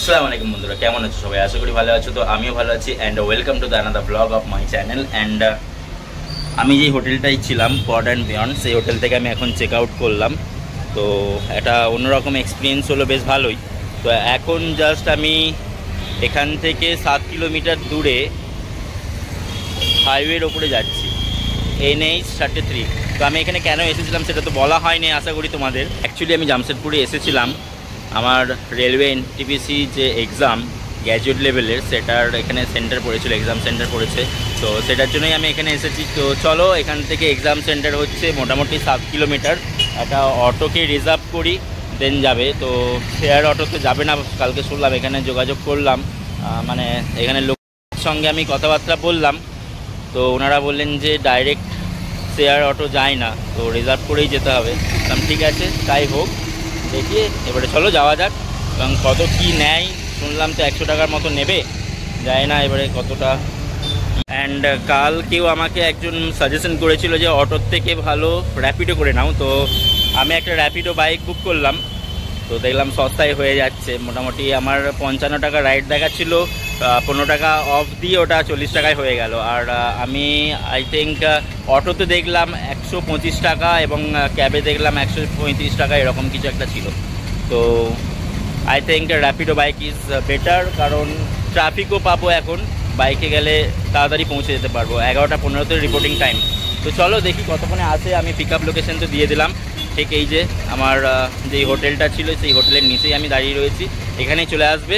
আসসালামু আলাইকুম বন্ধুরা, কেমন আছো সবাই? আশা করি ভালো আছো। তো আমিও ভালো আছি and welcome to the another blog of my channel. And আমি যেই হোটেলটাই ছিলাম পড অ্যান্ড বিয়ন্ড, সেই হোটেল থেকে আমি এখন চেক আউট করলাম। তো একটা অন্যরকম এক্সপিরিয়েন্স হলো, বেশ ভালোই। তো এখন জাস্ট আমি এখান থেকে 7 কিলোমিটার দূরে হাইওয়ের ওপরে যাচ্ছি, NH-33। তো আমি এখানে কেন এসেছিলাম সেটা তো বলা হয়নি আশা করি তোমাদের। অ্যাকচুয়ালি আমি জামশেদপুরে এসেছিলাম আমার রেলওয়ে এনটিপিসি যে এক্সাম গ্র্যাজুয়েট লেভেলের, সেটার এখানে সেন্টার পড়েছিল, এক্সাম সেন্টার পড়েছে। তো সেটার জন্যই আমি এখানে এসেছি। তো চলো, এখান থেকে এক্সাম সেন্টার হচ্ছে মোটামুটি 7 কিলোমিটার। একটা অটোকে রিজার্ভ করি, দেন যাবে। তো শেয়ার অটোতে যাবে না, কালকে শুনলাম। এখানে যোগাযোগ করলাম, মানে এখানে লোকের সঙ্গে আমি কথাবার্তা বললাম। তো ওনারা বললেন যে ডাইরেক্ট শেয়ার অটো যায় না, তো রিজার্ভ করেই যেতে হবে। ঠিক আছে, তাই হোক, দেখিয়ে এবারে চলো যাওয়া যাক। এবং কত কি নেয় শুনলাম, তো 100 টাকার মতো নেবে, যায় না এবারে কতটা। অ্যান্ড কাল কেউ আমাকে একজন সাজেশন করেছিল যে অটোর থেকে ভালো র্যাপিডো করে নাও। তো আমি একটা র্যাপিডো বাইক বুক করলাম, তো দেখলাম সস্তায় হয়ে যাচ্ছে। মোটামুটি আমার 55 টাকা রাইড দেখাচ্ছিল, 15 টাকা অফ দিয়ে ওটা 40 টাকায় হয়ে গেল। আর আমি আই থিঙ্ক অটোতে দেখলাম 125 টাকা এবং ক্যাবে দেখলাম 135 টাকা, এরকম কিছু একটা ছিল। তো I think Rapido bike is better, কারণ ট্রাফিকও পাবো এখন, বাইকে গেলে তাড়াতাড়ি পৌঁছে যেতে পারবো। 11টা 15তে রিপোর্টিং টাইম। তো চলো দেখি কতক্ষণে আসে। আমি পিক আপ লোকেশন তো দিয়ে দিলাম, ঠিক এই যে আমার যেই হোটেলটা ছিল সেই হোটেলের নিচেই আমি দাঁড়িয়ে রয়েছি, এখানেই চলে আসবে।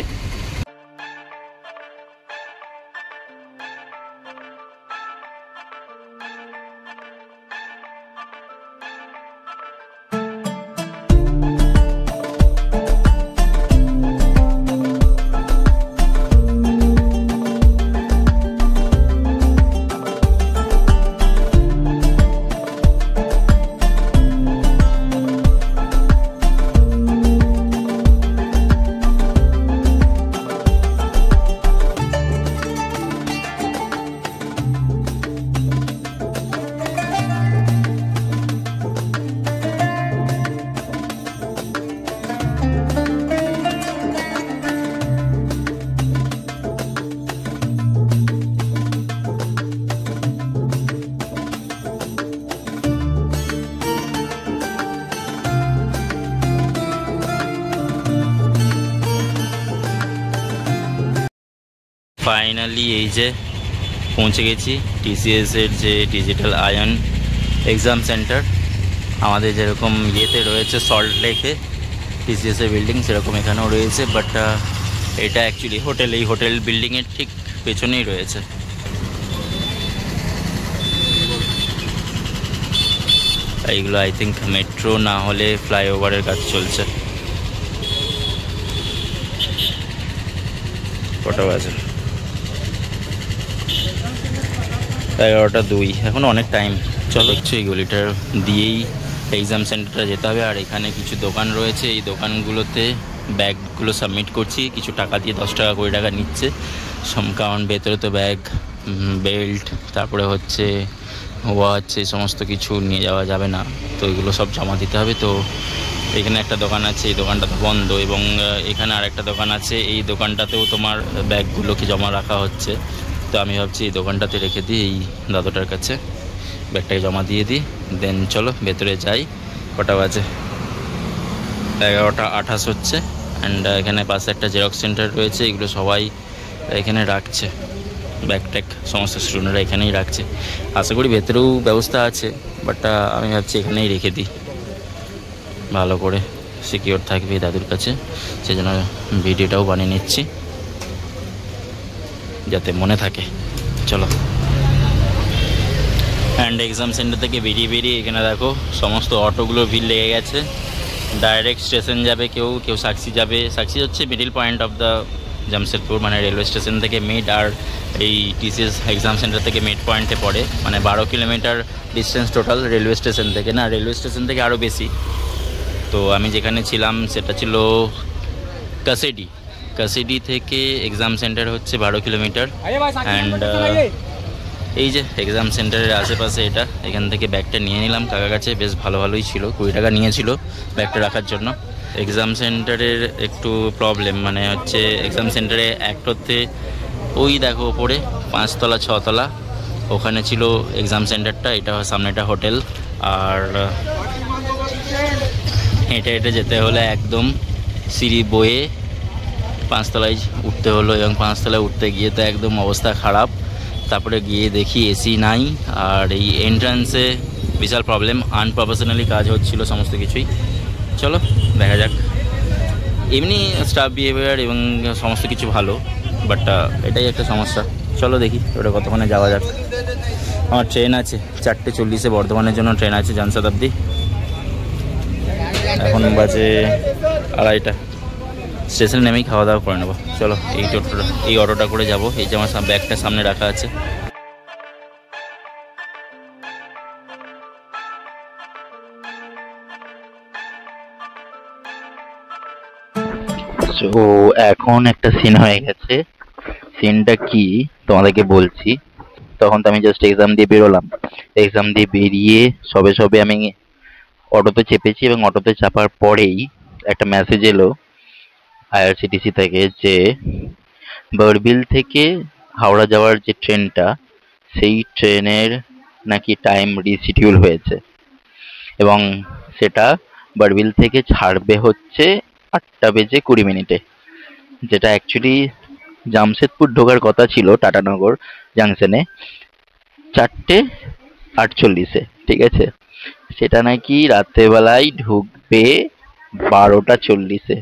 ফাইনালি এই যে পৌঁছে গেছি টিসিএসের যে ডিজিটাল আয়ন এক্সাম সেন্টার। আমাদের যেরকম ইয়েতে রয়েছে সল্ট লেকে টিসিএসের বিল্ডিং, সেরকম এখানেও রয়েছে। বাট এটা অ্যাকচুয়ালি হোটেল, এই হোটেল বিল্ডিংয়ের ঠিক পেছনেই রয়েছে। এইগুলো আই থিঙ্ক মেট্রো না হলে ফ্লাইওভারের কাজ চলছে। কটা বাজে? 11টা 2, এখন অনেক টাইম। চলো এই গলিটার দিয়েই এক্সাম সেন্টারটা যেতে হবে। আর এখানে কিছু দোকান রয়েছে, এই দোকানগুলোতে ব্যাগগুলো সাবমিট করছি, কিছু টাকা দিয়ে 10 টাকা 20 টাকা নিচ্ছে কারণ ভেতরে তো ব্যাগ, বেল্ট, তারপরে হচ্ছে ওয়াচ, এই সমস্ত কিছু নিয়ে যাওয়া যাবে না। তো এগুলো সব জমা দিতে হবে। তো এখানে একটা দোকান আছে, এই দোকানটা তো বন্ধ, এবং এখানে আর একটা দোকান আছে, এই দোকানটাতেও তোমার ব্যাগগুলোকে জমা রাখা হচ্ছে। তো আমি ভাবছি এই দোকানটাতে রেখে দিই, এই দাদুটার কাছে ব্যাগটাকে জমা দিয়ে দিই, দেন চলো ভেতরে যাই। কটা বাজে? 11টা 28 হচ্ছে। অ্যান্ড এখানে পাশে একটা জেরক্স সেন্টার রয়েছে, এগুলো সবাই এখানে রাখছে, ব্যাগ ট্যাগ সমস্ত স্টুডেন্টরা এখানেই রাখছে। আশা করি ভেতরেও ব্যবস্থা আছে, বাট আমি ভাবছি এখানেই রেখে দিই, ভালো করে সিকিওর থাকবে দাদুর কাছে। সেজন্য ভিডিওটাও বানিয়ে নিচ্ছি যাতে মনে থাকে। চলো। অ্যান্ড এক্সাম সেন্টার থেকে বেরিয়ে এখানে দেখো সমস্ত অটোগুলো ভিড় লেগে গেছে। ডাইরেক্ট স্টেশন যাবে, কেউ সাক্ষী যাবে। সাক্ষী হচ্ছে middle point of the Jamshedpur, মানে রেলওয়ে স্টেশন থেকে মিড, আর এই টিসিএস এক্সাম সেন্টার থেকে মিড পয়েন্টে পড়ে। মানে 12 kilometre distance total railway station থেকে, না রেলওয়ে স্টেশন থেকে আরও বেশি। তো আমি যেখানে ছিলাম সেটা ছিল কাসিডি থেকে এক্সাম সেন্টার হচ্ছে 12 কিলোমিটার। অ্যান্ড এই যে এক্সাম সেন্টারের আশেপাশে এটা, এখান থেকে ব্যাগটা নিয়ে নিলাম কাকার কাছে। বেশ ভালোই ছিল, 20 টাকা নিয়েছিল ব্যাগটা রাখার জন্য। এক্সাম সেন্টারের একটু প্রবলেম, মানে হচ্ছে এক্সাম সেন্টারে একটাতে ওই দেখো ওপরে 5তলা 6তলা ওখানে ছিল এক্সাম সেন্টারটা, এটা সামনে একটা হোটেল। আর হেঁটে হেঁটে যেতে হলে একদম সিঁড়ি বয়ে 5তলায় উঠতে হলো, এবং 5তলায় উঠতে গিয়ে তো একদম অবস্থা খারাপ। তারপরে গিয়ে দেখি এসি নাই, আর এই এন্ট্রান্সে বিশাল প্রবলেম, আনপ্রফেশনালি কাজ হচ্ছিল সমস্ত কিছুই। চলো দেখা যাক। এমনি স্টাফ বিহেভিয়ার এবং সমস্ত কিছু ভালো, বাট এটাই একটা সমস্যা। চলো দেখি ওটা কতক্ষণে যাওয়া যাক। আমার ট্রেন আছে 4:40 বর্ধমানের জন্য ট্রেন আছে জনশতাব্দী। এখন বাজে 2:30। স্টেশনে নেমেই খাওয়া দাওয়া করে নেবো। চলো এই অটোটা করে যাব। এই যে আমার ব্যাগটা সামনে রাখা আছে। তো এখন একটা সিন হয়ে গেছে। সিনটা কি তোমাদেরকে বলছি। তখন তো আমি জাস্ট এক্সাম দিয়ে বেরোলাম। এক্সাম দিয়ে বেরিয়ে সবে সবে আমি অটোতে চেপেছি, এবং অটোতে চাপার পরেই একটা মেসেজ এলো আইআরসিটিসি থেকে যে বড়বিল থেকে হাওড়া যাওয়ার যে ট্রেনটা, সেই ট্রেনের নাকি টাইম রিশিডিউল হয়েছে, এবং সেটা বড়বিল থেকে ছাড়বে হচ্ছে 8:20 যেটা অ্যাকচুয়ালি জামশেদপুর ঢোকার কথা ছিল টাটানগর জাংশনে 4:48। ঠিক আছে, সেটা নাকি রাত্রেবেলায় ঢুকবে 12:40।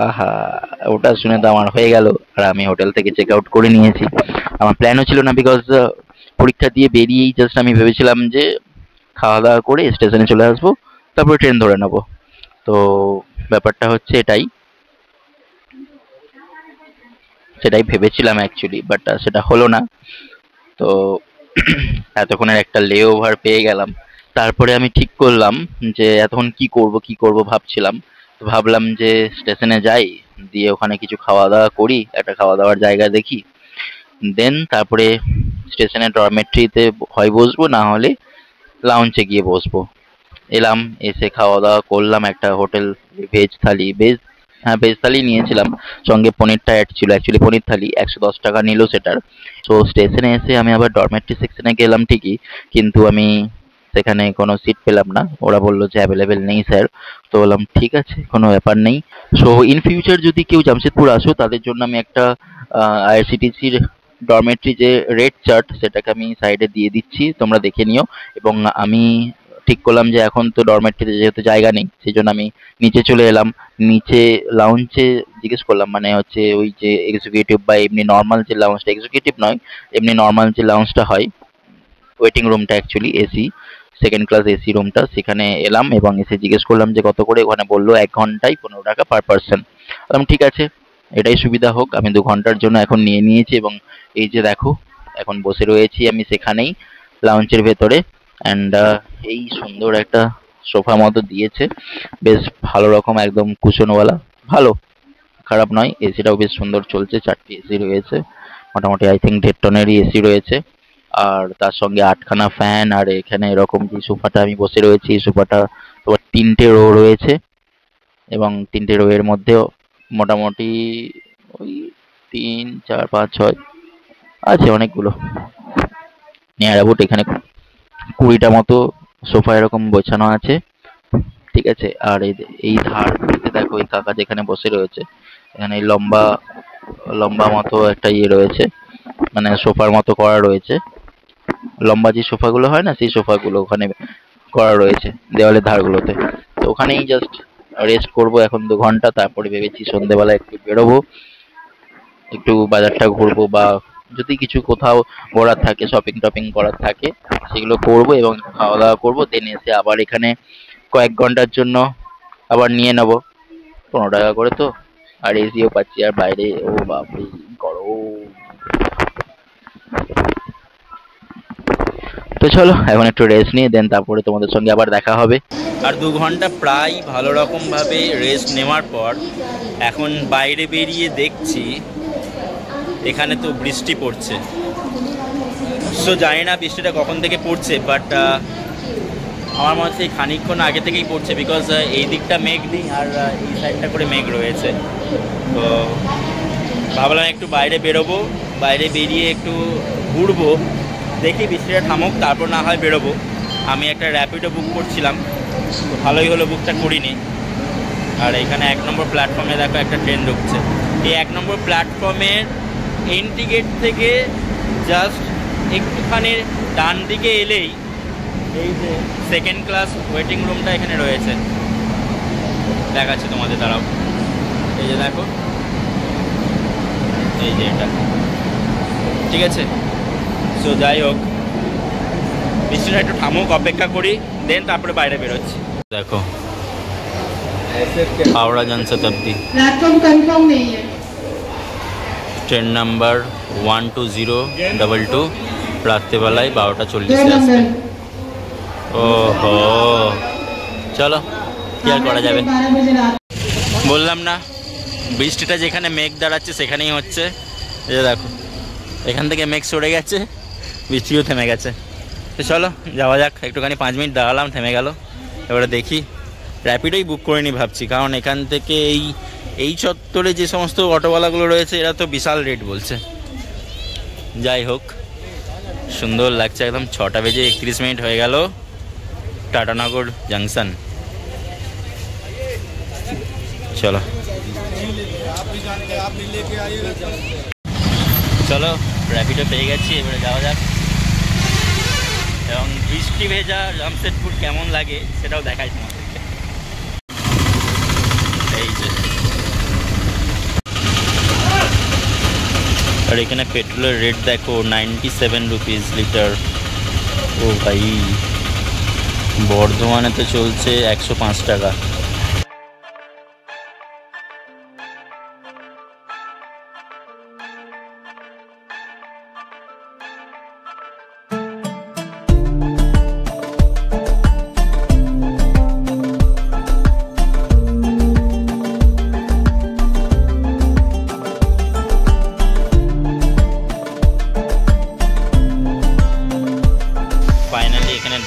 আহা, ওটা শুনে তো আমার হয়ে গেল। আর আমি হোটেল থেকে চেক আউট করে নিয়েছি। আমার প্ল্যানও ছিল না, বিকজ পরীক্ষা দিয়ে বেরিয়েই জাস্ট আমি ভেবেছিলাম যে খাওয়া দাওয়া করে স্টেশনে চলে আসবো, তারপরে ট্রেন ধরে নেবো। তো ব্যাপারটা হচ্ছে সেটাই ভেবেছিলাম অ্যাকচুয়ালি, বাট সেটা হলো না। তো এতক্ষণের একটা লে ওভার পেয়ে গেলাম। তারপরে আমি ঠিক করলাম যে এতক্ষণ কি করব ভাবছিলাম। তো ভাবলাম যে স্টেশনে যাই, দিয়ে ওখানে কিছু খাওয়া দাওয়া করি, একটা খাওয়া দাওয়ার জায়গা দেখি, দেন তারপরে স্টেশনে ডরমেট্রিতে হয় বসবো, না হলে লাউঞ্জে গিয়ে বসবো। এলাম, এসে খাওয়া দাওয়া করলাম একটা হোটেল, ভেজ থালি, হ্যাঁ ভেজ থালি নিয়েছিলাম, সঙ্গে পনিরটা অ্যাড ছিল। অ্যাকচুয়ালি পনির থালি 110 টাকা নিল সেটার। তো স্টেশনে এসে আমি আবার ডরমেট্রি সেকশনে গেলাম ঠিকই, কিন্তু আমি সেখানে কোনো সিট পেলাম না। ওরা বললো যে অ্যাভেলেবেল নেই স্যার। তো বললাম ঠিক আছে, কোনো ব্যাপার নেই। সো ইন ফিউচার যদি কেউ জামশেদপুর আসো, তাদের জন্য আমি একটা আইআরসিটিসির ডরমেটরি যে রেট চার্ট, সেটাকে আমি সাইডে দিয়ে দিচ্ছি, তোমরা দেখে নিও। এবং আমি ঠিক করলাম যে এখন তো ডরমেটরিতে যেহেতু জায়গা নেই, সেই জন্য আমি নিচে চলে এলাম। নিচে লাউঞ্জে জিজ্ঞেস করলাম, মানে হচ্ছে ওই যে এক্সিকিউটিভ বা এমনি নর্মাল যে লাউঞ্জটা, এক্সিকিউটিভ নয় এমনি নর্মাল যে লাউঞ্জটা হয়, ওয়েটিং রুমটা actually AC, second class AC রুমটা, সেখানে এলাম এবং এসে জিজ্ঞেস করলাম যে কত করে। ওখানে বললো 1 ঘন্টায় 15 টাকা পার পার্সন। বললাম ঠিক আছে, এটাই সুবিধা হোক, আমি 2 ঘন্টার জন্য এখন নিয়ে নিয়েছি। এবং এই যে দেখো এখন বসে রয়েছি আমি সেখানেই লাউঞ্জের ভেতরে। অ্যান্ড এই সুন্দর একটা সোফা মতো দিয়েছে, বেশ ভালো রকম, একদম কুশনওয়ালা, ভালো, খারাপ নয়। এসিটাও বেশ সুন্দর চলছে, 4টি এসি রয়েছে, মোটামুটি আই থিঙ্ক 1.5 টনেরই এসি রয়েছে। আর তার সঙ্গে 8খানা ফ্যান। আর এখানে এরকম যে সোফাটা আমি বসে রয়েছি, এই সোফাটা তোমার 3টে রো রয়েছে, এবং 3টে রো এর মধ্যেও মোটামুটি ওই 3, 4, 5, 6 আছে অনেকগুলো, নিয়ার অ্যাবাউট এখানে 20টা মতো সোফা এরকম গোছানো আছে। ঠিক আছে, আর এই ধার দিকে দেখো, এই কাকা যেখানে বসে রয়েছে, এখানে লম্বা লম্বা মতো একটা ইয়ে রয়েছে, মানে সোফার মতো করা রয়েছে। লম্বা যে সোফাগুলো হয় না, সেই সোফাগুলো ওখানে করা রয়েছে দেওয়ালের ধারগুলোতে। তো ওখানেই জাস্ট রেস্ট করব এখন 2 ঘন্টা। তারপরে ভেবেছি সন্ধ্যেবেলা একটু বেরোবো, একটু বাজারটা ঘুরবো, বা যদি কিছু কোথাও ঘোরার থাকে, শপিং টপিং করার থাকে, সেগুলো করব এবং খাওয়া দাওয়া করবো। দেন এসে আবার এখানে কয়েক ঘন্টার জন্য আবার নিয়ে নেব 15 টাকা করে। তো আর এসিও পাচ্ছি, আর বাইরে ও বাপরে গরম। তো চলো এখন একটু রেস্ট নিয়ে দেন তারপরে তোমাদের সঙ্গে আবার দেখা হবে। আর 2 ঘন্টা প্রায় ভালো রকমভাবে রেস্ট নেওয়ার পর এখন বাইরে বেরিয়ে দেখছি এখানে তো বৃষ্টি পড়ছে। সো জানি না বৃষ্টিটা কখন থেকে পড়ছে, বাট আমার মনে হচ্ছে খানিকক্ষণ আগে থেকেই পড়ছে, বিকজ এই দিকটা মেঘ নেই আর এই সাইডটা করে মেঘ রয়েছে। তো ভাবলাম একটু বাইরে বেরোবো, বাইরে বেরিয়ে একটু ঘুরবো, দেখি বৃষ্টিটা থামুক, তারপর না হয় বেরোবো। আমি একটা র্যাপিডো বুক করছিলাম, তো ভালোই হলো বুকটা করিনি। আর এখানে 1 নম্বর প্ল্যাটফর্মে দেখো একটা ট্রেন ঢুকছে। এই 1 নম্বর প্ল্যাটফর্মের এন্ট্রি গেট থেকে জাস্ট একটুখানি ডান দিকে এলেই এই যে 2nd ক্লাস ওয়েটিং রুমটা এখানে রয়েছে, দেখাচ্ছে তোমাদের। দাঁড়াও, এই যে দেখো, এই যে এটা, ঠিক আছে। সো যাই হোক, বৃষ্টিটা একটু থামুক, অপেক্ষা করি, দেন তারপরে বাইরে বেরোচ্ছি। দেখো हावड़ा जनशताब्दी प्लेटफॉर्म कंफर्म नहीं है। ट्रेन नम्बर 12022 রাত্রেবেলায় 12:40 আসবে। ওহো, চলো কি আর করা যাবে। বললাম না, বৃষ্টিটা যেখানে মেঘ দাঁড়াচ্ছে সেখানেই হচ্ছে। এই যে দেখো, এখান থেকে মেঘ সরে গেছে, বৃষ্টিও থেমে গেছে। তো চলো যাওয়া যাক। একটুখানি 5 মিনিট দাঁড়ালাম, থেমে গেল। এবারে দেখি, র্যাপিডোই বুক করে নি ভাবছি, কারণ এখান থেকে এই চত্বরে যে সমস্ত অটোওয়ালাগুলো রয়েছে এরা তো বিশাল রেট বলছে। যাই হোক, সুন্দর লাগছে একদম। 6:31 হয়ে গেল, টাটানগর জাংশন। চলো চলো, র্যাপিডো পেয়ে গেছি, এবারে যাওয়া যাক। এবং বৃষ্টি ভেজা জামশেদপুর কেমন লাগে সেটাও দেখাই তোমাদেরকে। এই যে, আর এখানে পেট্রোলের রেট দেখো 97 রুপিস লিটার। ও ভাই, বর্ধমানে তো চলছে 105 টাকা।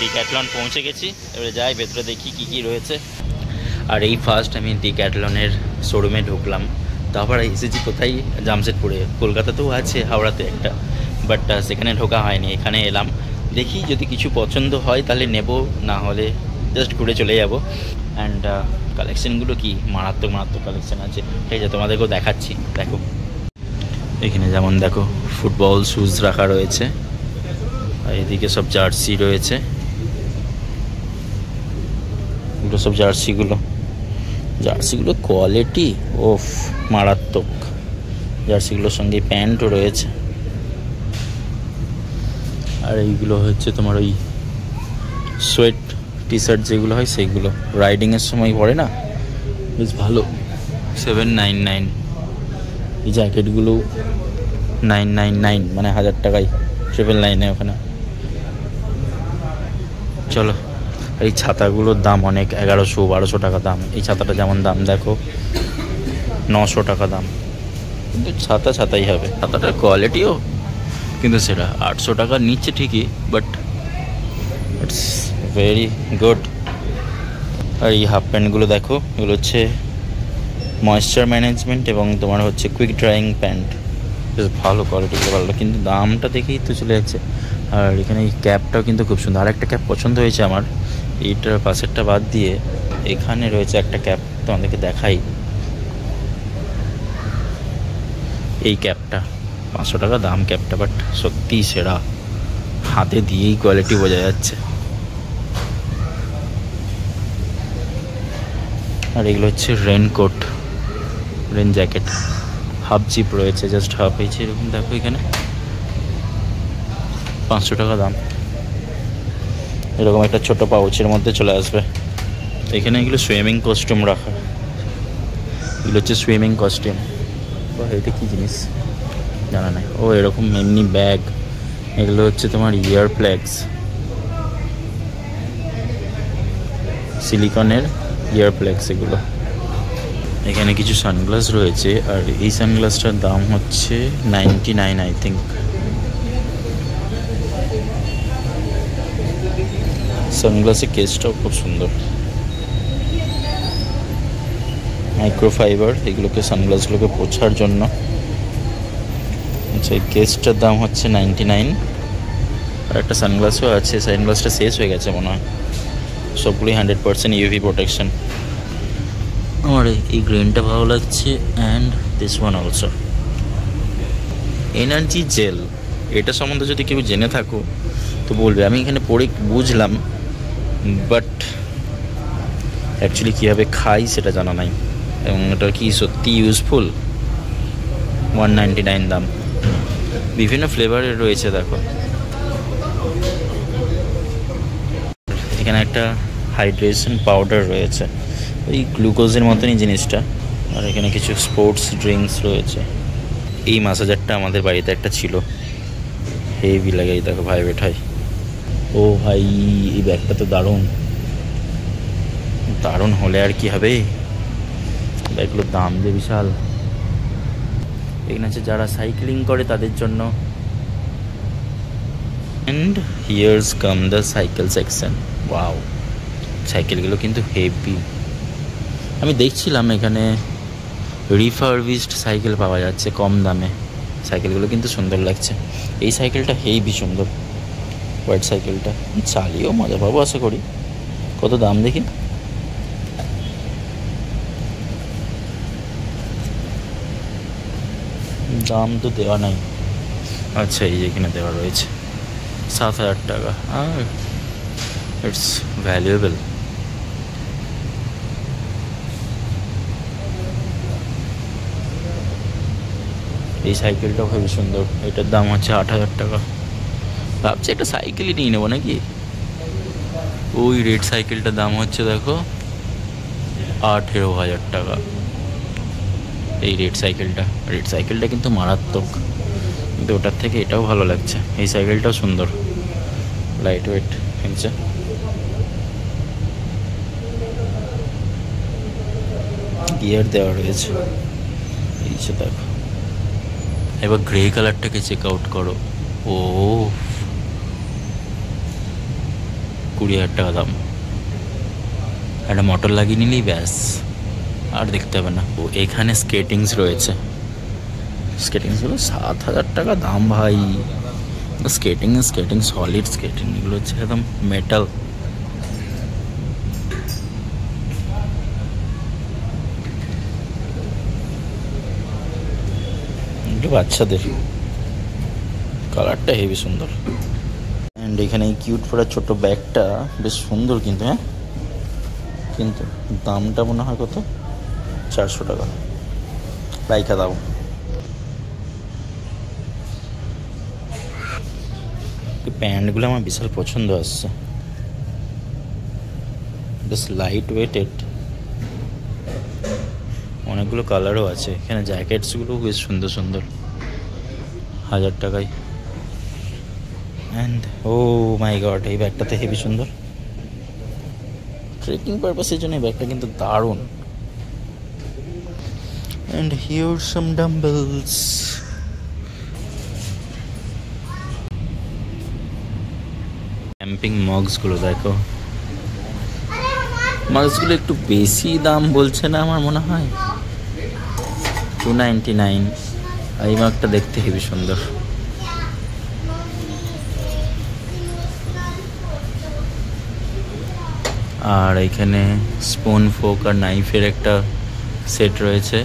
ডিক্যাথলন পৌঁছে গেছি, এবারে যাই ভেতরে দেখি কি কি রয়েছে। আর এই ফার্স্ট আমি ডিক্যাথলনের শোরুমে ঢুকলাম। তারপর এসেছি কোথায়, জামশেদপুরে। কলকাতাতেও আছে, হাওড়াতে একটা, বাট সেখানে ঢোকা হয়নি। এখানে এলাম, দেখি যদি কিছু পছন্দ হয় তাহলে নেব, না হলে জাস্ট ঘুরে চলে যাব। অ্যান্ড কালেকশানগুলো কি মারাত্মক মারাত্মক কালেকশান আছে, ঠিক আছে, তোমাদেরকেও দেখাচ্ছি। দেখো এখানে যেমন দেখো ফুটবল শ্যুজ রাখা রয়েছে, আর এদিকে সব জার্সি রয়েছে। এগুলো সব জার্সিগুলো কোয়ালিটি ওফ মারাত্মক। জার্সিগুলোর সঙ্গে প্যান্টও রয়েছে। আর এইগুলো হচ্ছে তোমার ওই সোয়েট টি শার্ট যেগুলো হয় সেইগুলো, রাইডিংয়ের সময় পরে না, বেশ ভালো। 799। এই জ্যাকেটগুলো 999, মানে 1000 টাকায়, 999 ওখানে। চলো, এই ছাতাগুলোর দাম অনেক, 1100-1200 টাকা দাম। এই ছাতাটা যেমন দাম দেখো 900 টাকা দাম, কিন্তু ছাতাই হবে। ছাতাটার কোয়ালিটিও কিন্তু সেটা 800 টাকার নিচ্ছে ঠিকই, বাট ইটস ভেরি গুড। আর এই হাফ প্যান্টগুলো দেখো, এগুলো হচ্ছে ময়েশ্চার ম্যানেজমেন্ট এবং তোমার হচ্ছে কুইক ড্রাইং প্যান্ট, বেশ ভালো কোয়ালিটিগুলো, ভালো, কিন্তু দামটা দেখেই তো চলে যাচ্ছে। আর এখানে এই ক্যাপটাও কিন্তু খুব সুন্দর। আর একটা ক্যাপ পছন্দ হয়েছে আমার, এইটার পাশেরটা বাদ দিয়ে এখানে রয়েছে একটা ক্যাপ, তোমাদেরকে দেখাই। এই ক্যাপটা 500 টাকা দাম ক্যাপটা, বাট সত্যিই সেরা, হাতে দিয়েই কোয়ালিটি বোঝা যাচ্ছে। আর এগুলো হচ্ছে raincoat, rain jacket, half zip রয়েছে, জাস্ট হাফ হয়েছে এরকম। দেখো এখানে 500 টাকা দাম। এরকম একটা ছোট পাউচের মধ্যে চলে আসবে। এখানে এগুলো সুইমিং কস্টিউম রাখা, এগুলো হচ্ছে সুইমিং কস্টিউম। বা এটা কী জিনিস জানা নাই। ও এরকম এমনি ব্যাগ, এগুলো হচ্ছে তোমার ইয়ার প্লাগস, সিলিকনের ইয়ার প্লাগস এগুলো। এখানে কিছু সানগ্লাস রয়েছে, আর এই সানগ্লাসটার দাম হচ্ছে 99 আই থিঙ্ক। সানগ্লাসের কেসটাও খুব সুন্দর, মাইক্রোফাইবার, এগুলোকে সানগ্লাসগুলোকে পোছার জন্য। আচ্ছা, এই কেসটার দাম হচ্ছে 99। আর একটা সানগ্লাসও আছে, সানগ্লাসটা শেষ হয়ে গেছে মনে হয়। সবগুলোই 100% ইউভি প্রোটেকশন। আমার এই গ্রিনটা ভালো লাগছে, and this one also. Energy gel, এটা সম্বন্ধে যদি কেউ জেনে থাকো তো বলবে। আমি এখানে পড়ে বুঝলাম, বাট অ্যাকচুয়ালি কীভাবে খাই সেটা জানা নাই, এবং এটা কি সত্যি ইউজফুল। 199 দাম, বিভিন্ন ফ্লেভারের রয়েছে দেখো। এখানে একটা হাইড্রেশন পাউডার রয়েছে, ওই গ্লুকোজের মতনই জিনিসটা। আর এখানে কিছু স্পোর্টস ড্রিঙ্কস রয়েছে। এই মাসাজারটা আমাদের বাড়িতে একটা ছিল, হেভি লাগে, দেখো ভাইব্রেট হয়। ও ভাই, এই ব্যাগটা তো দারুণ, দারুণ হলে আর কি হবে। ব্যাগগুলোর দাম যে বিশাল। এখানে আছে যারা সাইক্লিং করে তাদের জন্য। And here's come the cycle section. Wow, সাইকেলগুলো কিন্তু হেভি। আমি দেখছিলাম এখানে রিফারবিশড সাইকেল পাওয়া যাচ্ছে কম দামে। সাইকেলগুলো কিন্তু সুন্দর লাগছে। এই সাইকেলটা হেভি সুন্দর, হোয়াইট সাইকেলটা। চালিয়েও মজা পাবো আশা করি। কত দাম দেখি? দাম তো দেওয়া নাই। আচ্ছা, এই যেখানে দেওয়া রয়েছে 7,000 টাকা। আর ইটস ভ্যালুয়েবল। এই সাইকেলটাও খুবই সুন্দর, এটার দাম হচ্ছে 8,000 টাকা। ভাবছি একটা সাইকেলই নিয়ে নেবো নাকি। ওই রেড সাইকেলটার দাম হচ্ছে দেখো 18,000 টাকা। এই রেড সাইকেলটা কিন্তু মারাত্মক, কিন্তু ওটার থেকে এটাও ভালো লাগছে। এই সাইকেলটাও সুন্দর, লাইট ওয়েট হচ্ছে। গিয়ার দেওয়া রয়েছে, এই যে দেখো। এবার গ্রে কালারটাকে চেক আউট করো। ও 20,000 টাকা দাম। একটা মোটর লাগিয়ে নিলেই ব্যাস, আর দেখতে হবে না। ও এখানে স্কেটিংস রয়েছে, স্কেটিংসগুলো 7,000 টাকা দাম ভাই। স্কেটিং সলিড স্কেটিং, এগুলো হচ্ছে একদম মেটাল। একটু বাচ্চাদের, কালারটা হেভি সুন্দর। অ্যান্ড এখানে এই কিউট পরা ছোট ব্যাগটা বেশ সুন্দর কিন্তু। হ্যাঁ, কিন্তু দামটা মনে হয় কত, 400 টাকা। রাইখা দাও। প্যান্টগুলো আমার বিশাল পছন্দ আসছে, বেশ লাইট ওয়েটেড। অনেকগুলো কালারও আছে এখানে। জ্যাকেটসগুলো বেশ সুন্দর সুন্দর, 1000 টাকায়। অ্যান্ড ও মাই গড, এই ব্যাগটাতে হেভি সুন্দর। ট্রেকিং পারপাসের জন্য এই ব্যাগটা কিন্তু দারুণ। And here some dumbbells. Camping মগসগুলো দেখো, মগসগুলো একটু বেশি দাম বলছে না আমার মনে হয়, 299। এই মাগটা দেখতে হেবি সুন্দর। আর এখানে স্পুন, ফোক আর নাইফের একটা সেট রয়েছে।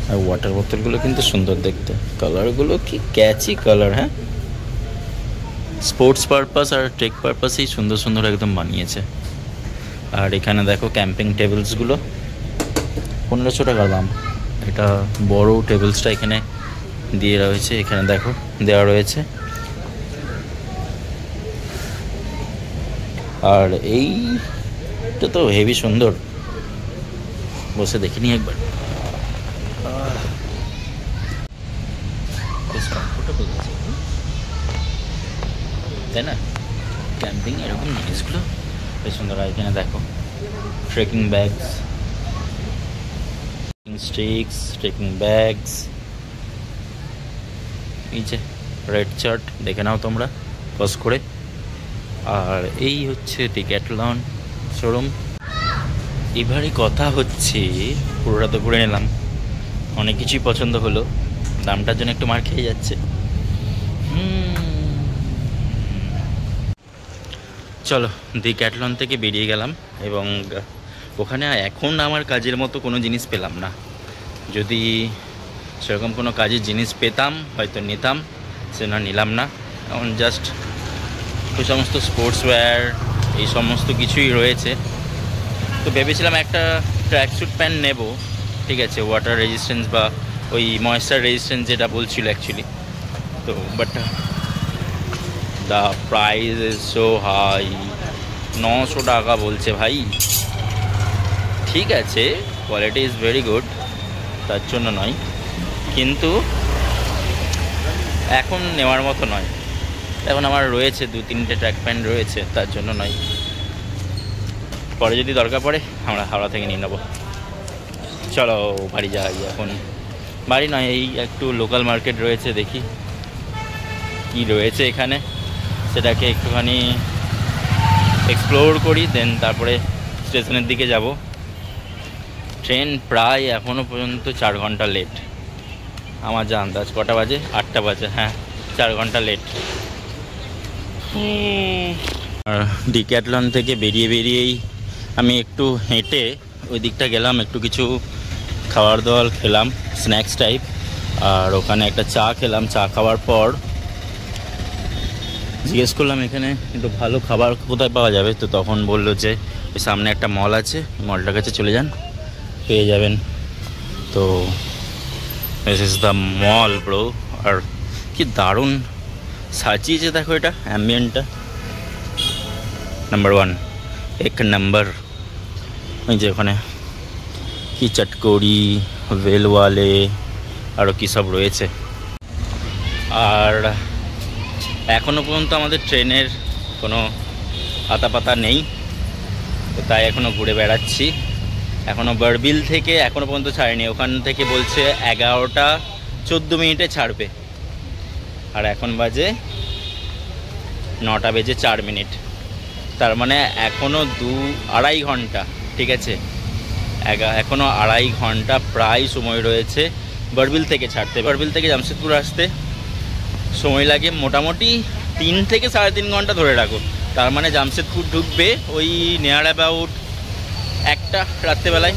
আর ওয়াটার বোতলগুলো কিন্তু সুন্দর দেখতে, কালারগুলো কি ক্যাচি কালার। হ্যাঁ, স্পোর্টস পারপাস আর টেক পারপাসেই সুন্দর সুন্দর একদম বানিয়েছে। আর এখানে দেখো ক্যাম্পিং টেবিলসগুলো 1500 টাকা দাম। এটা বড় টেবিলসটা এখানে দিয়ে রয়েছে, এখানে দেখো দেওয়া রয়েছে। আর এইটা তো হেভি সুন্দর, বসে দেখিনি একবার। বেশ কমফোর্টেবল আছে, তাই না? ক্যাম্পিং এরকম জিনিসগুলো বেশ সুন্দর। আর এখানে দেখো trekking bags, sticks, trekking bags. এই যে রেড চার্ট দেখে নাও তোমরা পজ করে। আর এই হচ্ছে ডিক্যাথলন শোরুম। এবারে কথা হচ্ছে, পুরোটা তো ঘুরে নিলাম, অনেক কিছুই পছন্দ হলো, দামটার জন্য একটু মার খেয়ে যাচ্ছে। চলো, ডিক্যাথলন থেকে বেরিয়ে গেলাম এবং ওখানে এখন আমার কাজের মতো কোনো জিনিস পেলাম না। যদি সেরকম কোনো কাজের জিনিস পেতাম হয়তো নিতাম, সে না নিলাম না। এখন জাস্ট ওই সমস্ত স্পোর্টসওয়্যার এই সমস্ত কিছুই রয়েছে। তো ভেবেছিলাম একটা ট্র্যাকস্যুট প্যান্ট নেব, ঠিক আছে, ওয়াটার রেজিস্ট্যান্স বা ওই ময়েশ্চার রেজিস্ট্যান্স যেটা বলছিল অ্যাকচুয়ালি। তো but the price is so high, 900 টাকা বলছে ভাই। ঠিক আছে, কোয়ালিটি ইজ ভেরি গুড, তার জন্য নয়, কিন্তু এখন নেওয়ার মতো নয়। এখন আমার রয়েছে 2-3টে ট্র্যাক প্যান্ট রয়েছে, তার জন্য নয়। পরে যদি দরকার পড়ে আমরা হাওড়া থেকে নিয়ে নেবো। চলো বাড়ি যাই এখন। বাড়ি নয়, এই একটু লোকাল মার্কেট রয়েছে, দেখি কি রয়েছে এখানে, সেটাকে একটুখানি এক্সপ্লোর করি, দেন তারপরে স্টেশনের দিকে যাব। ট্রেন প্রায় এখনও পর্যন্ত 4 ঘন্টা লেট। আমার যা আন্দাজ, কটা বাজে? 8টা বাজে, হ্যাঁ 4 ঘন্টা লেট। ডিক্যাথলন থেকে বেরিয়েই আমি একটু হেঁটে ওই দিকটা গেলাম, একটু কিছু খাবার দাবার খেলাম, স্ন্যাক্স টাইপ। আর ওখানে একটা চা খেলাম। চা খাওয়ার পর জিজ্ঞেস করলাম এখানে একটু ভালো খাবার কোথায় পাওয়া যাবে। তো তখন বললো যে ওই সামনে একটা মল আছে, মলটার কাছে চলে যান, পেয়ে যাবেন। তো this is the mall bro. আর কি দারুণ সাজিয়েছে দেখো, এটা অ্যাম্বিয়েন্টটা নাম্বার 1, এক নম্বর। ওই যে ওখানে কি চটকড়ি, ভেলওয়ালে, আরও কী সব রয়েছে। আর এখনও পর্যন্ত আমাদের ট্রেনের কোনো পাতা নেই, তো তাই এখনও ঘুরে বেড়াচ্ছি। এখনও বারবিল থেকে এখনও পর্যন্ত ছাড়েনি, ওখান থেকে বলছে 11টা 14 মিনিটে ছাড়বে। আর এখন বাজে 9টা বেজে 4 মিনিট, তার মানে এখনও 2-2.5 ঘন্টা, ঠিক আছে, এখনও 2.5 ঘন্টা প্রায় সময় রয়েছে বারবিল থেকে ছাড়তে। বারবিল থেকে জামশেদপুর আসতে সময় লাগে মোটামুটি 3 থেকে 3.5 ঘন্টা ধরে রাখো। তার মানে জামশেদপুর ঢুকবে ওই নিয়ার অ্যাবাউট 1টা রাত্রেবেলায়।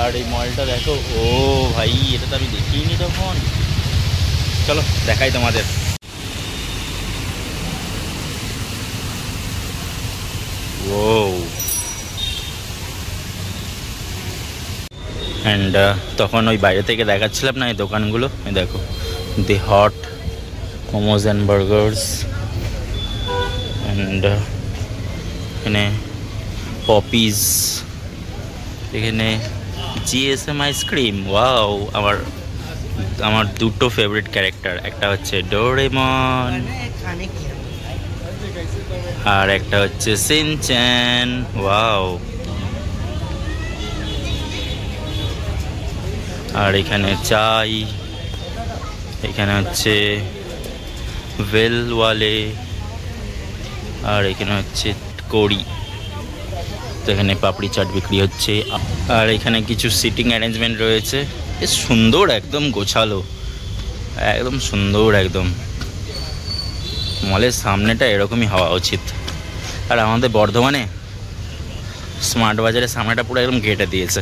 আর এই মলটা দেখো, ও ভাই, এটা তো আমি দেখিনি তখন। চলো দেখাই তোমাদের। ও অ্যান্ড তখন ওই বাইরে থেকে দেখাচ্ছিলাম না এই দোকানগুলো, দেখো, the hot momos and burgers, and এখানে পপিজ, এখানে জিএসএম আইসক্রিম। ওয়াও, আমার 2টো ফেভারিট ক্যারেক্টার, একটা হচ্ছে ডোরেমন আর একটা হচ্ছে সিনচ্যান। ওয়াও। আর এখানে চাই, এখানে হচ্ছে ভেলওয়ালে, আর এখানে হচ্ছে কড়ি। তো এখানে পাপড়ি চাট বিক্রি হচ্ছে। আর এখানে কিছু সিটিং অ্যারেঞ্জমেন্ট রয়েছে, বেশ সুন্দর, একদম গোছালো, একদম সুন্দর একদম। মলের সামনেটা এরকমই হওয়া উচিত। আর আমাদের বর্ধমানে স্মার্ট বাজারের সামনেটা পুরো একদম ঘেটে দিয়েছে।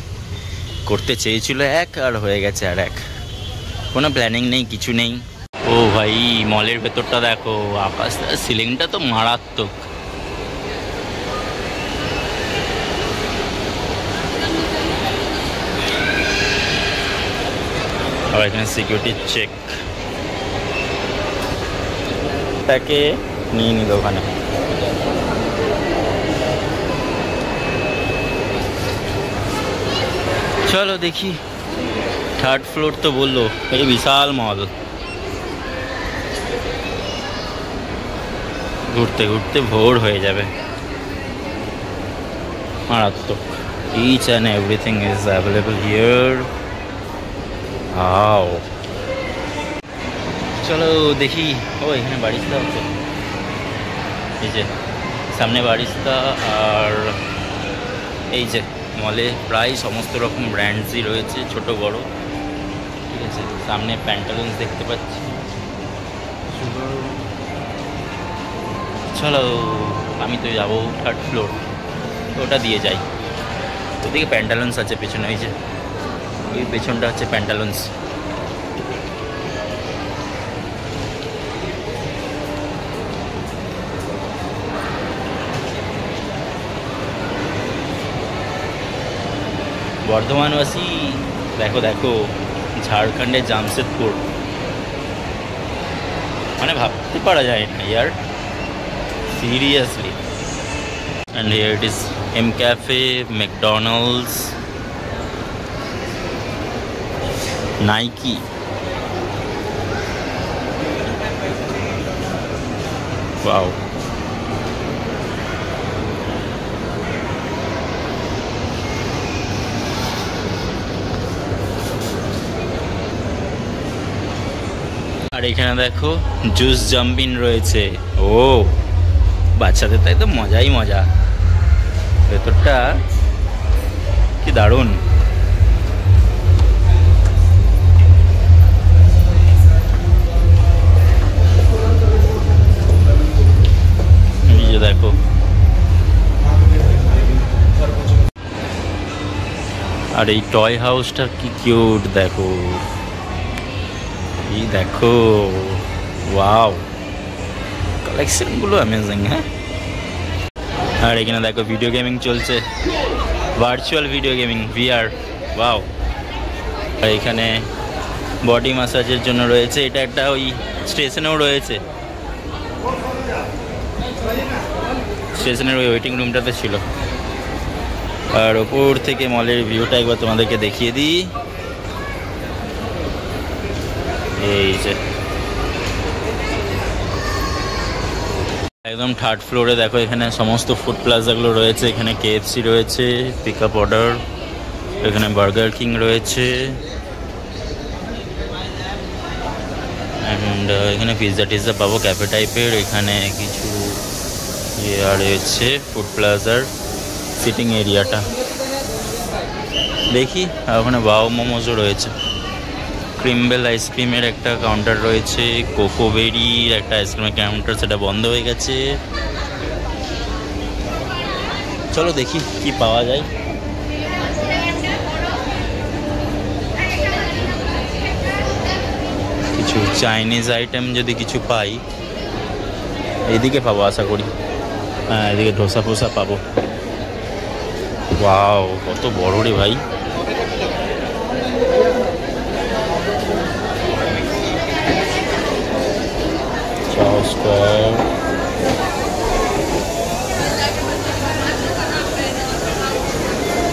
করতে চেয়েছিল এক, আর হয়ে গেছে আর এক। কোনো প্ল্যানিং নেই, কিছু নেই। ও ভাই, মলের ভেতরটা দেখো, আকাশ, সিলিংটা তো মারাত্মক। আর এখানে সিকিউরিটি চেক, তাকে নিয়ে নিল ওখানে। চলো দেখি, 3rd ফ্লোর তো বললো, এই বিশাল মল। ঘুরতে ঘুরতে ভোর হয়ে যাবে, মারাত্মক। Each and everything is available here. Wow. চলো দেখি, ও এখানে বাড়ি হচ্ছে, এই যে সামনে বারিস্তা। আর এই যে মলে প্রায় সমস্ত রকম ব্র্যান্ডসই রয়েছে, ছোট বড়, ঠিক আছে। সামনে প্যান্টালুন্স দেখতে পাচ্ছি। চলো, আমি তো যাবো 3rd ফ্লোর, তো ওটা দিয়ে যাই। ওদিকে প্যান্টালুন্স আছে পেছনে, ওই যে ওই পেছনটা হচ্ছে প্যান্টালুন্স। বর্ধমানবাসী দেখো দেখো, ঝাড়খণ্ডের জামশেদপুর, মানে ভাবতে পারা যায় না ইয়ার, seriously. And here it is M cafe, McDonald's, Nike. Wow, আর এখানে দেখো জুস জাম্পিং রয়েছে। ও বাচ্চাদের তাই তো মজাই মজা, ভেতরটা কি দারুণ। এই যে দেখো, আর এই টয় হাউসটা কি কিউট দেখো, এই দেখো, ওয়াও, কালেকশনগুলো অ্যামেজিং। হ্যাঁ, আর এখানে দেখো ভিডিও গেমিং চলছে, virtual video gaming, VR, wow. আর এখানে বডি ম্যাসাজের জন্য রয়েছে, এটা একটা ওই স্টেশনেও রয়েছে, স্টেশনের ওই ওয়েটিং রুমটাতে ছিল। আর ওপর থেকে মলের ভিউটা একবার তোমাদেরকে দেখিয়ে দিই। এই যে একদম 3rd ফ্লোরে দেখো, এখানে সমস্ত ফুড প্লাজাগুলো রয়েছে। এখানে KFC রয়েছে, পিক আপ অর্ডার, এখানে বার্গার কিং রয়েছে, অ্যান্ড এখানে পিৎজা টিৎজা পাবো ক্যাফে টাইপের। এখানে কিছু ইয়ে রয়েছে ফুড প্লাজার সিটিং এরিয়াটা দেখি। আর ওখানে বাও মোমোজও রয়েছে, ক্রিমবেল আইসক্রিমের একটা কাউন্টার রয়েছে, কোকোবেরির একটা আইসক্রিমের কাউন্টার, সেটা বন্ধ হয়ে গেছে। চলো দেখি কি পাওয়া যায়। কিছু চাইনিজ আইটেম যদি কিছু পাই, এইদিকে পাবো আশা করি। হ্যাঁ, এদিকে ধোসা ফোসা পাবো। ওয়াও, কত বড় রে ভাই।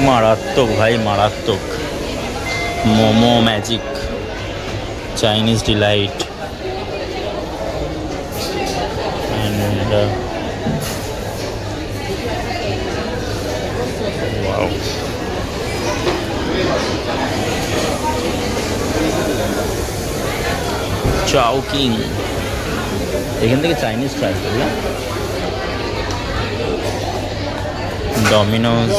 মারাত্মক ভাই, মারাত্মক। Momo magic, Chinese delight, and wow, Chowking. এখান থেকে চাইনিজ ট্রাই করলাম। Domino's,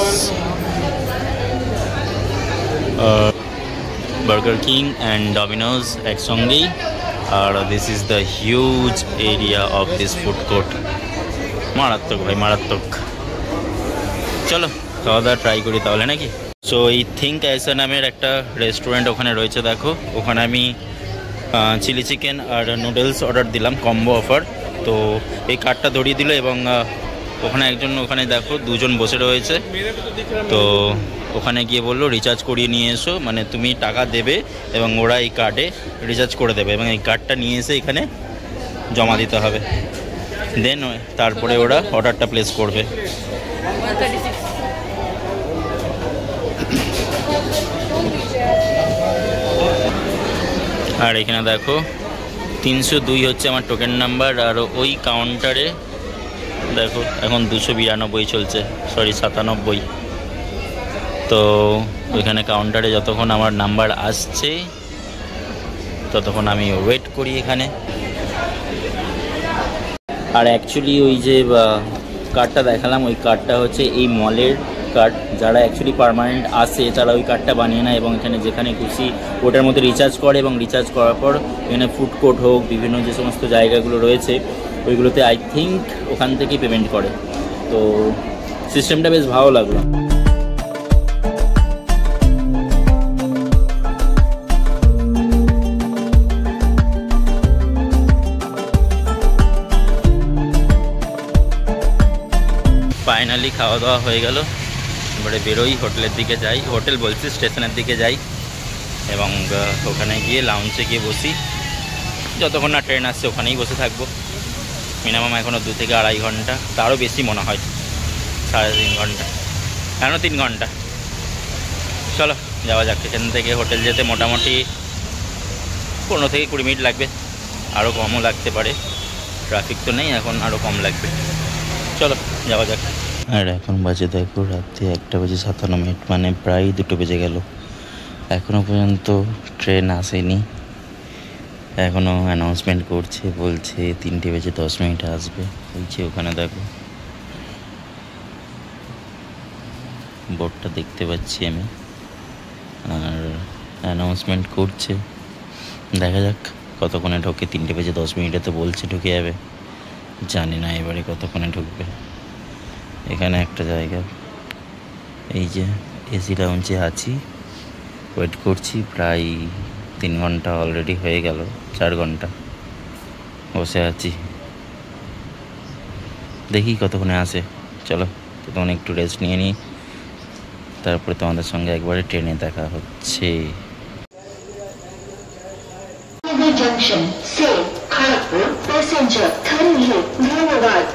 Burger King and Domino's একসঙ্গেই। আর this is the huge area of this food court. মারাত্মক ভাই, মারাত্মক। চলো খাওয়া দাওয়া ট্রাই করি তাহলে নাকি। সো এই থিঙ্ক অ্যাসা নামের একটা রেস্টুরেন্ট ওখানে রয়েছে দেখো। ওখানে আমি চিলি চিকেন আর নুডলস অর্ডার দিলাম, কম্বো অফার। তো এই কার্ডটা ধরিয়ে দিল এবং ওখানে একজন, ওখানে দেখো দুজন বসে রয়েছে। তো ওখানে গিয়ে বললো রিচার্জ করিয়ে নিয়ে এসো, মানে তুমি টাকা দেবে এবং ওরা এই কার্ডে রিচার্জ করে দেবে এবং এই কার্ডটা নিয়ে এসে এখানে জমা দিতে হবে। দেন তারপরে ওরা অর্ডারটা প্লেস করবে। আর এখানে দেখো 302 হচ্ছে আমার টোকেন নাম্বার। আর ওই কাউন্টারে দেখো এখন 292 চলছে, সরি 97। তো ওইখানে কাউন্টারে যতক্ষণ আমার নাম্বার আসছে ততক্ষণ আমি ওয়েট করি এখানে। আর অ্যাকচুয়ালি ওই যে কার্ডটা দেখালাম, ওই কার্ডটা হচ্ছে এই মলের কার্ড। যারা অ্যাকচুয়ালি পার্মানেন্ট আসে তারা ওই কার্ডটা বানিয়ে নেয় এবং এখানে যেখানে খুশি ওটার মধ্যে রিচার্জ করে, এবং রিচার্জ করার পর এখানে ফুড কোর্ট হোক, বিভিন্ন যে সমস্ত জায়গাগুলো রয়েছে ওইগুলোতে আই থিঙ্ক ওখান থেকেই পেমেন্ট করে। তো সিস্টেমটা বেশ ভালো লাগলো। ফাইনালি খাওয়া দাওয়া হয়ে গেল, এবারে বেরোই, হোটেলের দিকে যাই, হোটেল বলছি স্টেশনের দিকে যাই, এবং ওখানে গিয়ে লাউঞ্জে গিয়ে বসি, যতক্ষণ না ট্রেন আসছে ওখানেই বসে থাকবো। মিনিমাম এখনও 2 থেকে আড়াই ঘন্টা, তারও বেশি মনে হয়, 3.5 ঘন্টা, এখনও 3 ঘন্টা। চলো যাওয়া যাক। এখান থেকে হোটেল যেতে মোটামুটি 15 থেকে 20 মিনিট লাগবে, আরও কমও লাগতে পারে, ট্রাফিক তো নেই এখন, আরও কম লাগবে। চলো যাওয়া যাক। আর এখন বাজে দেখো রাত্রি 1:57, মানে প্রায় 2 বেজে গেল, এখনও পর্যন্ত ট্রেন আসেনি। এখনও অ্যানাউন্সমেন্ট করছে, বলছে 3:10 আসবে। এই যে ওখানে দেখো বোর্ডটা দেখতে পাচ্ছি আমি, আর অ্যানাউন্সমেন্ট করছে, দেখা যাক কতক্ষণে ঢোকে। 3:10 তো বলছে ঢুকে যাবে, জানি না এবারে কতক্ষণে ঢুকবে। এখানে একটা জায়গা, এই যে এসি লাউঞ্জে আছি, ওয়েট করছি, প্রায় 3 ঘন্টা অলরেডি হয়ে গেল, 4 ঘন্টা বসে আছি, দেখি কতক্ষণে আসে। চলো তখন একটু রেস্ট নিয়ে নিই, তারপরে তোমাদের সঙ্গে একবারে ট্রেনে দেখা হচ্ছে। जंक्शन से खड़गपुर पैसेंजर खरीदे धन्यवाद।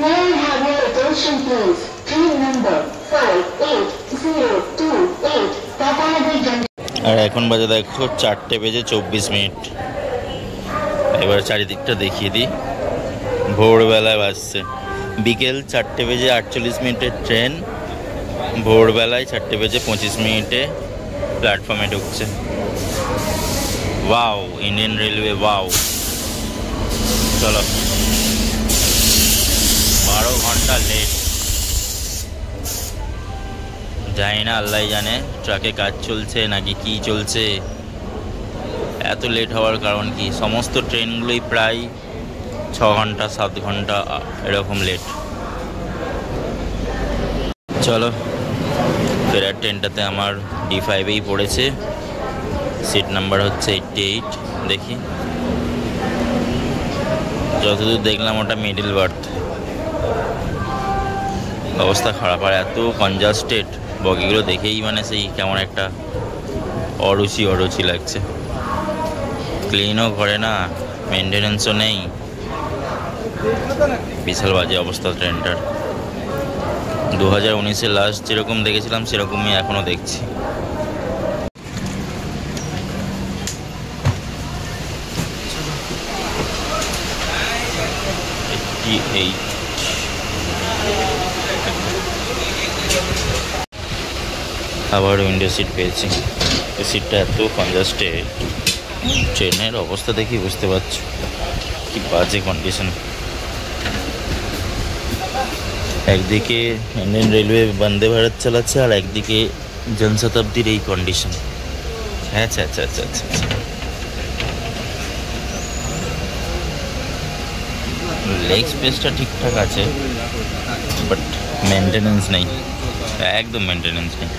May I have your attention please? Train number 58028 Patanagar Junction। আর এখন বাজে দেখো 4:24। এবার চারিদিকটা দেখিয়ে দিই, ভোরবেলায় বাজছে, বিকেল 4:48 ট্রেন, ভোরবেলায় 4:25 প্ল্যাটফর্মে ঢুকছে। Wow, Indian railway, wow. চলো, 12 ঘন্টা লেট, জানি না, আল্লাহ জানে ট্রাকে কাজ চলছে নাকি কি চলছে, এত লেট হওয়ার কারণ কি। সমস্ত ট্রেনগুলোই প্রায় 6 ঘন্টা 7 ঘন্টা এরকম লেট। চলো, ফেরার ট্রেনটাতে আমার D5-এই পড়েছে, সিট নাম্বার হচ্ছে 88। দেখি, যতদূর দেখলাম ওটা মিডল বার্থ। অবস্থা খারাপ, আর এত কনজাস্টেড, বগিগুলো দেখেই মানে সেই কেমন একটা অরুচি লাগছে। ক্লিনও করে না, মেনটেনেন্সও নেই, বিশাল বাজে অবস্থা ট্রেনটার। 2019-এ লাস্ট যেরকম দেখেছিলাম সেরকমই এখনও দেখছি। আবার উইন্ডো সিট পেয়েছি, এই সিটটা এত কনজাস্টেড, ট্রেনের অবস্থা দেখি বুঝতে পারছো কি বাজে কন্ডিশন। একদিকে ইন্ডিয়ান রেলওয়ে বন্দে ভারত চালাচ্ছে, আর একদিকে জনশতাব্দীর এই কন্ডিশন। আচ্ছা, লেগ স্পেসটা ঠিকঠাক আছে, বাট মেনটেনেন্স নেই, একদম মেনটেনেন্স নেই।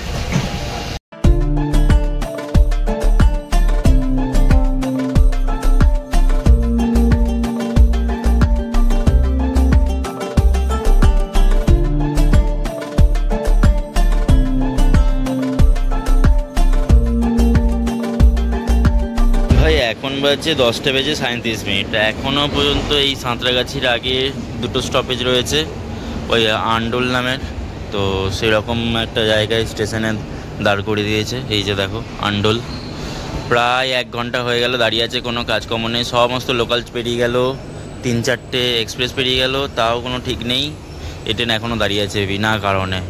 এখন বাজে 10:37, এখনও পর্যন্ত এই সাঁতরাগাছির আগে 2টো স্টপেজ রয়েছে ওই আন্ডোল নামের, তো সেরকম একটা জায়গায় স্টেশনে দাঁড় করে দিয়েছে। এই যে দেখো আন্ডোল, প্রায় 1 ঘন্টা হয়ে গেল দাঁড়িয়ে আছে, কোনো কাজকর্ম নেই, সমস্ত লোকাল পেরিয়ে গেল, 3-4টে এক্সপ্রেস পেরিয়ে গেল, তাও কোনো ঠিক নেই। এই ট্রেন এখনও দাঁড়িয়ে আছে বিনা কারণে।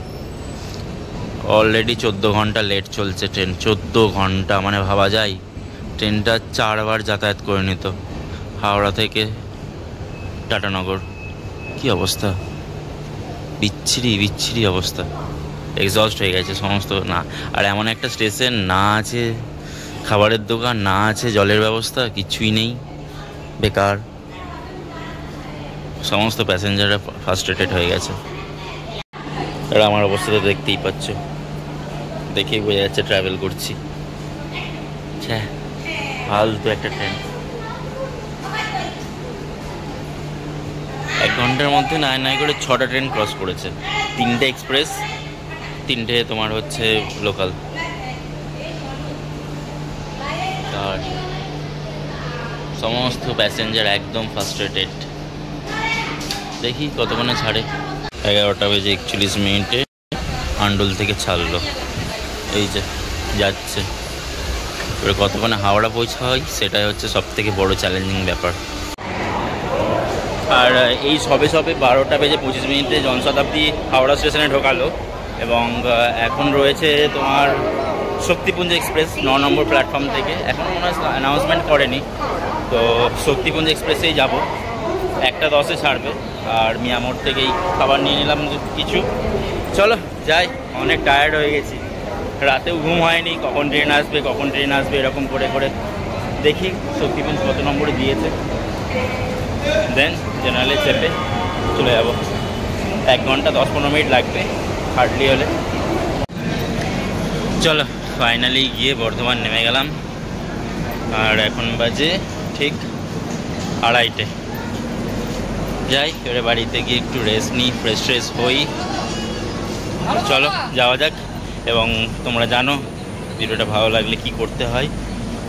অলরেডি 14 ঘন্টা লেট চলছে ট্রেন, 14 ঘন্টা, মানে ভাবা যায় ট্রেনটা 4 বার যাতায়াত করে নিত, হাওড়া থেকে টাটানগর কি অবস্থা, বিচ্ছিরি অবস্থা, এক্সস্ট হয়ে গেছে সমস্ত। না আর এমন একটা স্টেশন, না আছে খাবারের দোকান, না আছে জলের ব্যবস্থা, কিছুই নেই, বেকার। সমস্ত প্যাসেঞ্জাররা ফার্স্ট্রেটেড হয়ে গেছে। আর আমার অবস্থা তো দেখতেই পাচ্ছ, দেখেই বোঝা যাচ্ছে ট্রাভেল করছি। ফালতু একটা ট্রেন, 1 ঘন্টার মধ্যে নাই করে 6টা ট্রেন ক্রস করেছে, 3টে এক্সপ্রেস, 3টে তোমার হচ্ছে লোকাল। আর সমস্ত প্যাসেঞ্জার একদম ফার্স্ট্রেটেড। দেখি কতক্ষণে ছাড়ে। 11টা বেজে 41 মিনিটে আন্ডোল থেকে ছাড়লো, এই যে যাচ্ছে। এবার কতক্ষণে হাওড়া পৌঁছা হয় সেটাই হচ্ছে সব থেকে বড় চ্যালেঞ্জিং ব্যাপার। আর এই সবে 12টা বেজে 25 মিনিটে জনশতাব্দী হাওড়া স্টেশনে ঢোকালো এবং এখন রয়েছে তোমার শক্তিপুঞ্জ এক্সপ্রেস 9 নম্বর প্ল্যাটফর্ম থেকে। এখনও মনে হয় অ্যানাউন্সমেন্ট করেনি, তো শক্তিপুঞ্জ এক্সপ্রেসেই যাব। 1:10-এ ছাড়বে। আর মিয়ামোড় থেকেই খাবার নিয়ে নিলাম কিছু। চলো যাই, অনেক টায়ার্ড হয়ে গেছি, রাতেও ঘুম হয়নি, কখন ট্রেন আসবে এরকম করে করে দেখি শক্তিপুঞ্জ কত নম্বরে দিয়েছে, দেন জেনারেলে চেপে চলে যাব। 1 ঘন্টা 10-15 মিনিট লাগবে হার্ডলি হলে। চলো ফাইনালি গিয়ে বর্ধমান নেমে গেলাম। আর এখন বাজে ঠিক 2:30। যাই, এবারে বাড়িতে গিয়ে একটু রেস্ট নিই, ফ্রেশ হই। চলো যাওয়া যাক। এবং তোমরা জানো ভিডিওটা ভালো লাগলে কি করতে হয়,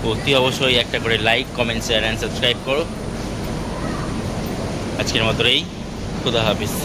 অতি অবশ্যই একটা করে like, comment, share and subscribe করো। আজকের মতো এই, খুদা হাফিজ।